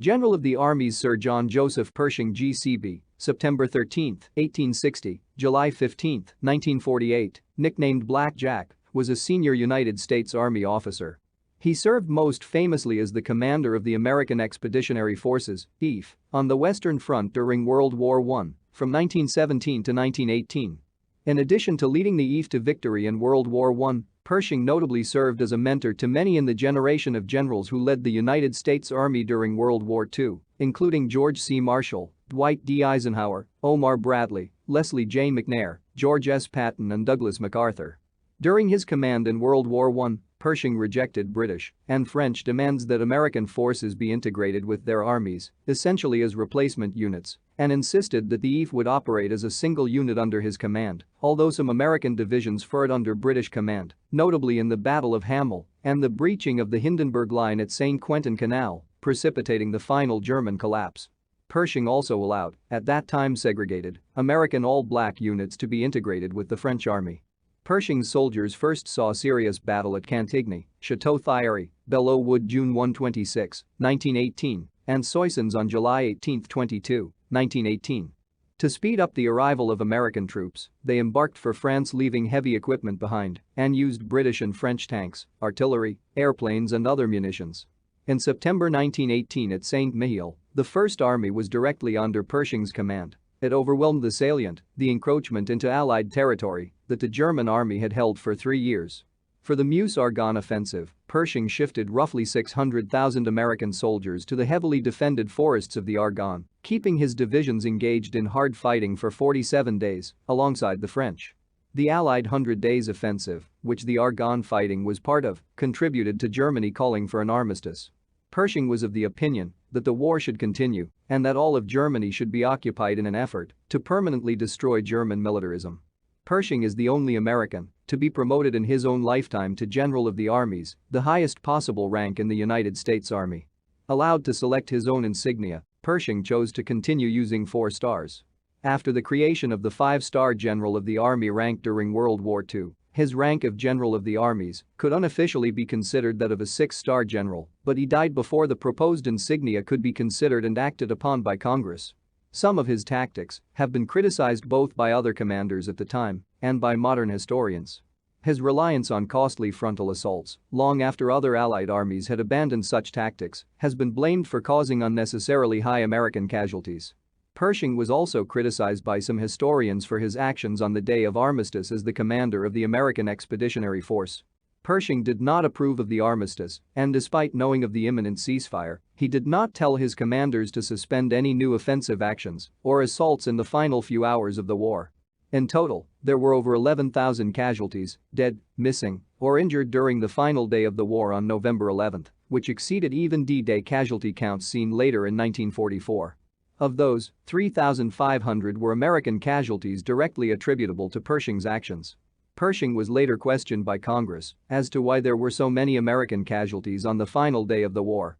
General of the Armies Sir John Joseph Pershing GCB, September 13, 1860, July 15, 1948, nicknamed Black Jack, was a senior United States Army officer. He served most famously as the commander of the American Expeditionary Forces, EF, on the Western Front during World War I, from 1917 to 1918. In addition to leading the EF to victory in World War I, Pershing notably served as a mentor to many in the generation of generals who led the United States Army during World War II, including George C. Marshall, Dwight D. Eisenhower, Omar Bradley, Leslie J. McNair, George S. Patton and Douglas MacArthur. During his command in World War I, Pershing rejected British and French demands that American forces be integrated with their armies, essentially as replacement units, and insisted that the EF would operate as a single unit under his command, although some American divisions fought under British command, notably in the Battle of Hamel and the breaching of the Hindenburg Line at St. Quentin Canal, precipitating the final German collapse. Pershing also allowed, at that time segregated, American all-black units to be integrated with the French army. Pershing's soldiers first saw serious battle at Cantigny, Chateau Thierry, Belleau Wood June 1–26, 1918, and Soissons on July 18–22, 1918. To speed up the arrival of American troops, they embarked for France, leaving heavy equipment behind and used British and French tanks, artillery, airplanes and other munitions. In September 1918 at Saint-Mihiel, the First Army was directly under Pershing's command. It overwhelmed the salient, the encroachment into Allied territory that the German army had held for 3 years. For the Meuse-Argonne offensive, Pershing shifted roughly 600,000 American soldiers to the heavily defended forests of the Argonne, keeping his divisions engaged in hard fighting for 47 days, alongside the French. The Allied 100 Days Offensive, which the Argonne fighting was part of, contributed to Germany calling for an armistice. Pershing was of the opinion that the war should continue and that all of Germany should be occupied in an effort to permanently destroy German militarism. Pershing is the only American to be promoted in his own lifetime to General of the Armies, the highest possible rank in the United States Army. Allowed to select his own insignia, Pershing chose to continue using 4 stars. After the creation of the 5-star General of the Army rank during World War II, his rank of General of the Armies could unofficially be considered that of a 6-star general, but he died before the proposed insignia could be considered and acted upon by Congress. Some of his tactics have been criticized both by other commanders at the time and by modern historians. His reliance on costly frontal assaults, long after other Allied armies had abandoned such tactics, has been blamed for causing unnecessarily high American casualties. Pershing was also criticized by some historians for his actions on the day of armistice as the commander of the American Expeditionary Force. Pershing did not approve of the armistice, and despite knowing of the imminent ceasefire, he did not tell his commanders to suspend any new offensive actions or assaults in the final few hours of the war. In total, there were over 11,000 casualties, dead, missing, or injured during the final day of the war on November 11, which exceeded even D-Day casualty counts seen later in 1944. Of those, 3,500 were American casualties directly attributable to Pershing's actions. Pershing was later questioned by Congress as to why there were so many American casualties on the final day of the war.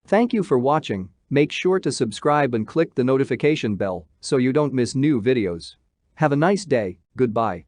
Thank you for watching. Make sure to subscribe and click the notification bell so you don't miss new videos. Have a nice day, goodbye.